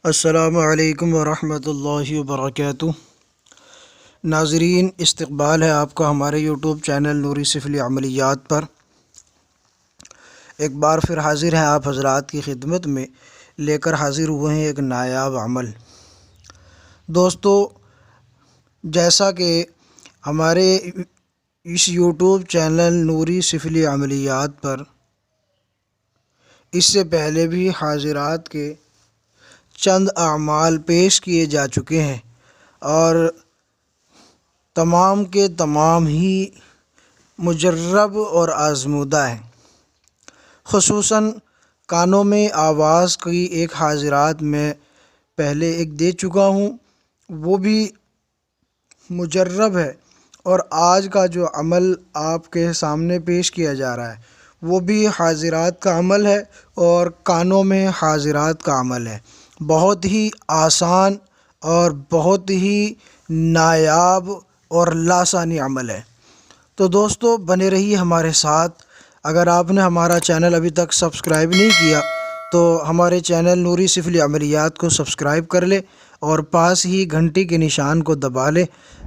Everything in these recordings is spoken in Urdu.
السلام علیکم ورحمۃ اللہ وبرکاتہ۔ ناظرین، استقبال ہے آپ کا ہمارے یوٹیوب چینل نوری سفلی عملیات پر۔ ایک بار پھر حاضر ہیں آپ حضرات کی خدمت میں، لے کر حاضر ہوئے ہیں ایک نایاب عمل۔ دوستو، جیسا کہ ہمارے اس یوٹیوب چینل نوری سفلی عملیات پر اس سے پہلے بھی حاضرات کے چند اعمال پیش کیے جا چکے ہیں اور تمام کے تمام ہی مجرب اور آزمودہ ہیں۔ خصوصاً کانوں میں آواز کی ایک حاضرات میں پہلے ایک دے چکا ہوں، وہ بھی مجرب ہے، اور آج کا جو عمل آپ کے سامنے پیش کیا جا رہا ہے وہ بھی حاضرات کا عمل ہے اور کانوں میں حاضرات کا عمل ہے۔ بہت ہی آسان اور بہت ہی نایاب اور لاسانی عمل ہے۔ تو دوستو، بنے رہیے ہمارے ساتھ۔ اگر آپ نے ہمارا چینل ابھی تک سبسکرائب نہیں کیا تو ہمارے چینل نوری سفلی عملیات کو سبسکرائب کر لے اور پاس ہی گھنٹی کے نشان کو دبا لے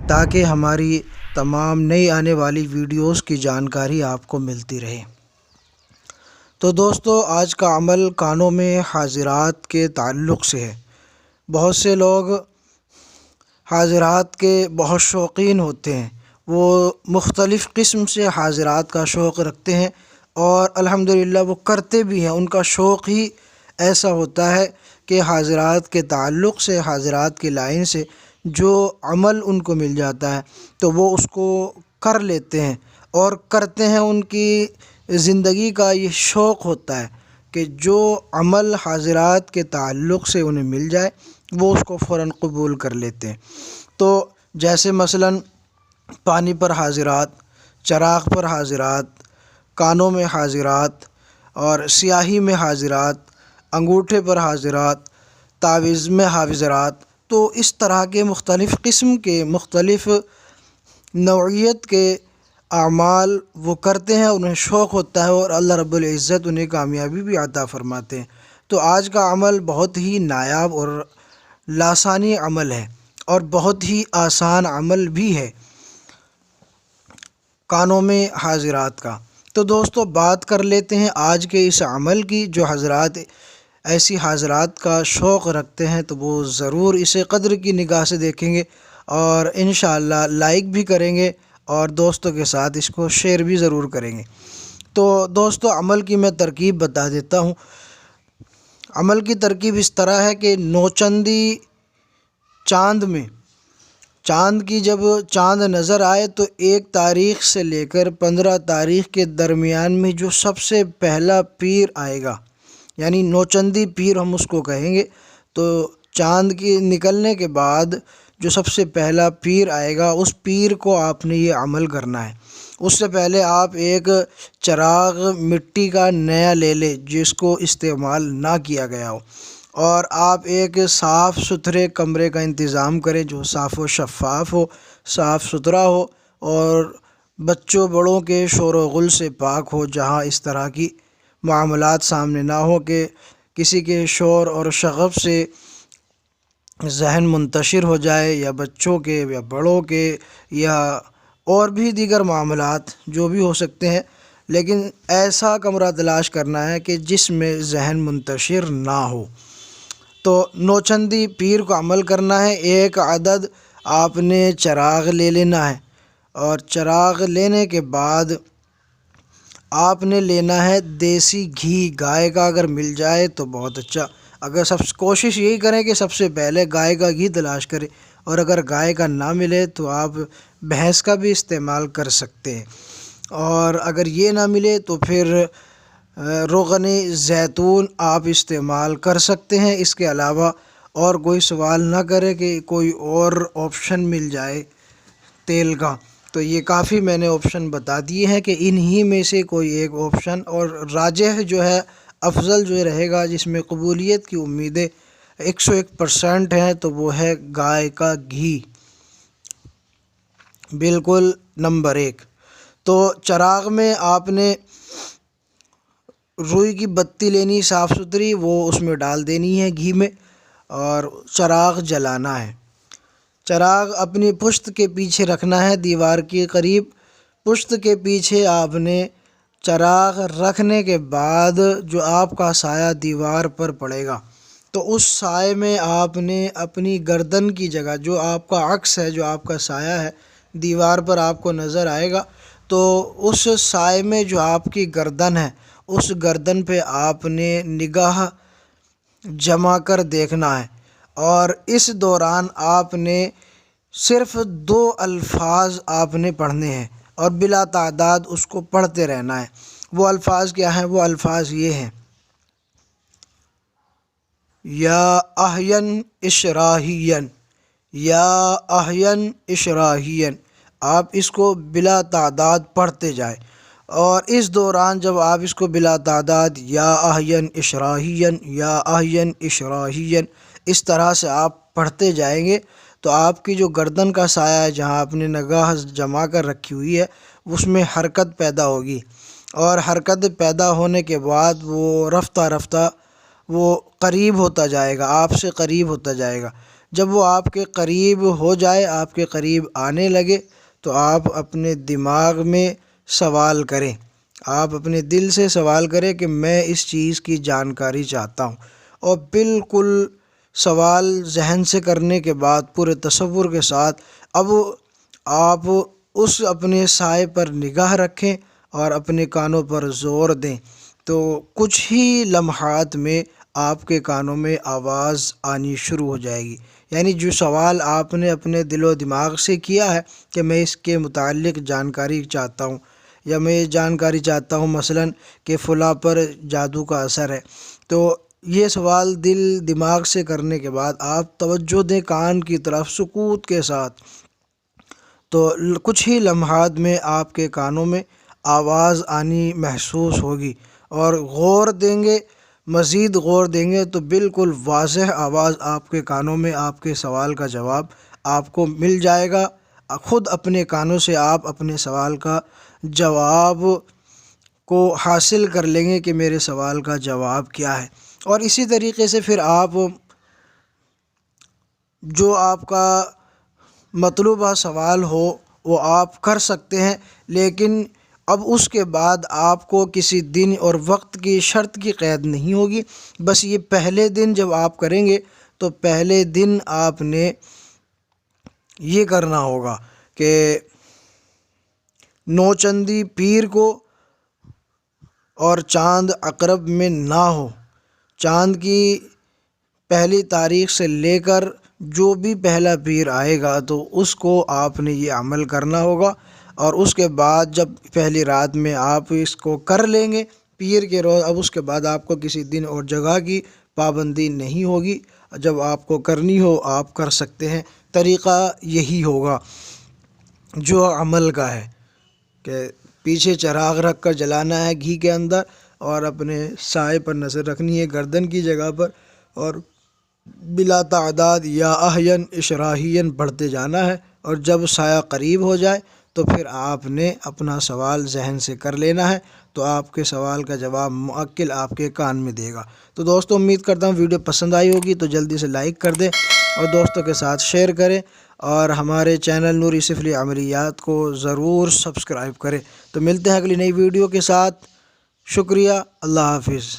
تاکہ ہماری تمام نئی آنے والی ویڈیوز کی جانکاری آپ کو ملتی رہے۔ تو دوستو، آج کا عمل کانوں میں حاضرات کے تعلق سے ہے۔ بہت سے لوگ حاضرات کے بہت شوقین ہوتے ہیں، وہ مختلف قسم سے حاضرات کا شوق رکھتے ہیں اور الحمدللہ وہ کرتے بھی ہیں۔ ان کا شوق ہی ایسا ہوتا ہے کہ حاضرات کے تعلق سے، حاضرات کی لائن سے جو عمل ان کو مل جاتا ہے تو وہ اس کو کر لیتے ہیں اور کرتے ہیں۔ ان کی زندگی کا یہ شوق ہوتا ہے کہ جو عمل حاضرات کے تعلق سے انہیں مل جائے وہ اس کو فوراً قبول کر لیتے ہیں۔ تو جیسے مثلاً پانی پر حاضرات، چراغ پر حاضرات، کانوں میں حاضرات اور سیاہی میں حاضرات، انگوٹھے پر حاضرات، تعویذ میں حاضرات، تو اس طرح کے مختلف قسم کے، مختلف نوعیت کے اعمال وہ کرتے ہیں، انہیں شوق ہوتا ہے اور اللہ رب العزت انہیں کامیابی بھی عطا فرماتے ہیں۔ تو آج کا عمل بہت ہی نایاب اور لاسانی عمل ہے اور بہت ہی آسان عمل بھی ہے کانوں میں حاضرات کا۔ تو دوستو، بات کر لیتے ہیں آج کے اس عمل کی۔ جو حضرات ایسی حاضرات کا شوق رکھتے ہیں تو وہ ضرور اسے قدر کی نگاہ سے دیکھیں گے اور انشاءاللہ لائک بھی کریں گے اور دوستوں کے ساتھ اس کو شیئر بھی ضرور کریں گے۔ تو دوستو، عمل کی میں ترکیب بتا دیتا ہوں۔ عمل کی ترکیب اس طرح ہے کہ نوچندی چاند میں، چاند کی جب چاند نظر آئے تو 1 تاریخ سے لے کر 15 تاریخ کے درمیان میں جو سب سے پہلا پیر آئے گا، یعنی نوچندی پیر ہم اس کو کہیں گے، تو چاند کی نکلنے کے بعد جو سب سے پہلا پیر آئے گا اس پیر کو آپ نے یہ عمل کرنا ہے۔ اس سے پہلے آپ ایک چراغ مٹی کا نیا لے لیں جس کو استعمال نہ کیا گیا ہو، اور آپ ایک صاف ستھرے کمرے کا انتظام کریں جو صاف و شفاف ہو، صاف ستھرا ہو اور بچوں بڑوں کے شور و غل سے پاک ہو، جہاں اس طرح کی معاملات سامنے نہ ہو کہ کسی کے شور اور شغب سے ذہن منتشر ہو جائے، یا بچوں کے یا بڑوں کے یا اور بھی دیگر معاملات جو بھی ہو سکتے ہیں، لیکن ایسا کمرہ تلاش کرنا ہے کہ جس میں ذہن منتشر نہ ہو۔ تو نوچندی پیر کو عمل کرنا ہے۔ 1 عدد آپ نے چراغ لے لینا ہے اور چراغ لینے کے بعد آپ نے لینا ہے دیسی گھی، گائے کا اگر مل جائے تو بہت اچھا۔ اگر کوشش یہی کریں کہ سب سے پہلے گائے کا گھی تلاش کریں، اور اگر گائے کا نہ ملے تو آپ بھینس کا بھی استعمال کر سکتے ہیں، اور اگر یہ نہ ملے تو پھر روغن زیتون آپ استعمال کر سکتے ہیں۔ اس کے علاوہ اور کوئی سوال نہ کرے کہ کوئی اور آپشن مل جائے تیل کا، تو یہ کافی میں نے آپشن بتا دیے ہیں کہ انہی میں سے کوئی ایک آپشن، اور راجح جو ہے، افضل جو رہے گا، جس میں قبولیت کی امیدیں 101% ہیں، تو وہ ہے گائے کا گھی۔ بالکل نمبر 1۔ تو چراغ میں آپ نے روئی کی بتی لینی صاف ستھری، وہ اس میں ڈال دینی ہے گھی میں، اور چراغ جلانا ہے۔ چراغ اپنی پشت کے پیچھے رکھنا ہے، دیوار کے قریب پشت کے پیچھے آپ نے چراغ رکھنے کے بعد جو آپ کا سایہ دیوار پر پڑے گا تو اس سائے میں آپ نے اپنی گردن کی جگہ، جو آپ کا عکس ہے، جو آپ کا سایہ ہے دیوار پر آپ کو نظر آئے گا، تو اس سائے میں جو آپ کی گردن ہے اس گردن پہ آپ نے نگاہ جما کر دیکھنا ہے، اور اس دوران آپ نے صرف 2 الفاظ آپ نے پڑھنے ہیں اور بلا تعداد اس کو پڑھتے رہنا ہے۔ وہ الفاظ کیا ہیں؟ وہ الفاظ یہ ہیں: یا احین اشراحین، یا احین اشراحین۔ آپ اس کو بلا تعداد پڑھتے جائیں، اور اس دوران جب آپ اس کو بلا تعداد یا احین اشراحین، یا احین اشراحین اس طرح سے آپ پڑھتے جائیں گے تو آپ کی جو گردن کا سایہ ہے، جہاں آپ نے نگاہ جما کر رکھی ہوئی ہے، اس میں حرکت پیدا ہوگی، اور حرکت پیدا ہونے کے بعد وہ رفتہ رفتہ وہ قریب ہوتا جائے گا، آپ سے قریب ہوتا جائے گا۔ جب وہ آپ کے قریب ہو جائے، آپ کے قریب آنے لگے، تو آپ اپنے دماغ میں سوال کریں، آپ اپنے دل سے سوال کریں کہ میں اس چیز کی جانکاری چاہتا ہوں، اور بالکل سوال ذہن سے کرنے کے بعد پورے تصور کے ساتھ اب آپ اس اپنے سائے پر نگاہ رکھیں اور اپنے کانوں پر زور دیں، تو کچھ ہی لمحات میں آپ کے کانوں میں آواز آنی شروع ہو جائے گی۔ یعنی جو سوال آپ نے اپنے دل و دماغ سے کیا ہے کہ میں اس کے متعلق جانکاری چاہتا ہوں، یا میں یہ جانکاری چاہتا ہوں مثلاً کہ فلاں پر جادو کا اثر ہے، تو یہ سوال دل دماغ سے کرنے کے بعد آپ توجہ دیں کان کی طرف سکوت کے ساتھ، تو کچھ ہی لمحات میں آپ کے کانوں میں آواز آنی محسوس ہوگی، اور غور دیں گے، مزید غور دیں گے تو بالکل واضح آواز آپ کے کانوں میں آپ کے سوال کا جواب آپ کو مل جائے گا۔ خود اپنے کانوں سے آپ اپنے سوال کا جواب کو حاصل کر لیں گے کہ میرے سوال کا جواب کیا ہے، اور اسی طریقے سے پھر آپ جو آپ کا مطلوبہ سوال ہو وہ آپ کر سکتے ہیں، لیکن اب اس کے بعد آپ کو کسی دن اور وقت کی شرط کی قید نہیں ہوگی، بس یہ پہلے دن جب آپ کریں گے تو پہلے دن آپ نے یہ کرنا ہوگا کہ نوچندی پیر کو اور چاند عقرب میں نہ ہو، چاند کی پہلی تاریخ سے لے کر جو بھی پہلا پیر آئے گا تو اس کو آپ نے یہ عمل کرنا ہوگا، اور اس کے بعد جب پہلی رات میں آپ اس کو کر لیں گے پیر کے روز، اب اس کے بعد آپ کو کسی دن اور جگہ کی پابندی نہیں ہوگی، جب آپ کو کرنی ہو آپ کر سکتے ہیں۔ طریقہ یہی ہوگا جو عمل کا ہے کہ پیچھے چراغ رکھ کر جلانا ہے گھی کے اندر، اور اپنے سائے پر نظر رکھنی ہے گردن کی جگہ پر، اور بلا تعداد یا احین اشراحین پڑھتے جانا ہے، اور جب سایہ قریب ہو جائے تو پھر آپ نے اپنا سوال ذہن سے کر لینا ہے، تو آپ کے سوال کا جواب مؤکل آپ کے کان میں دے گا۔ تو دوستو امید کرتا ہوں ویڈیو پسند آئی ہوگی، تو جلدی سے لائک کر دیں اور دوستوں کے ساتھ شیئر کریں، اور ہمارے چینل نوری سفلی عملیات کو ضرور سبسکرائب کریں۔ تو ملتے ہیں اگلی نئی ویڈیو کے ساتھ، شکریہ، اللہ حافظ۔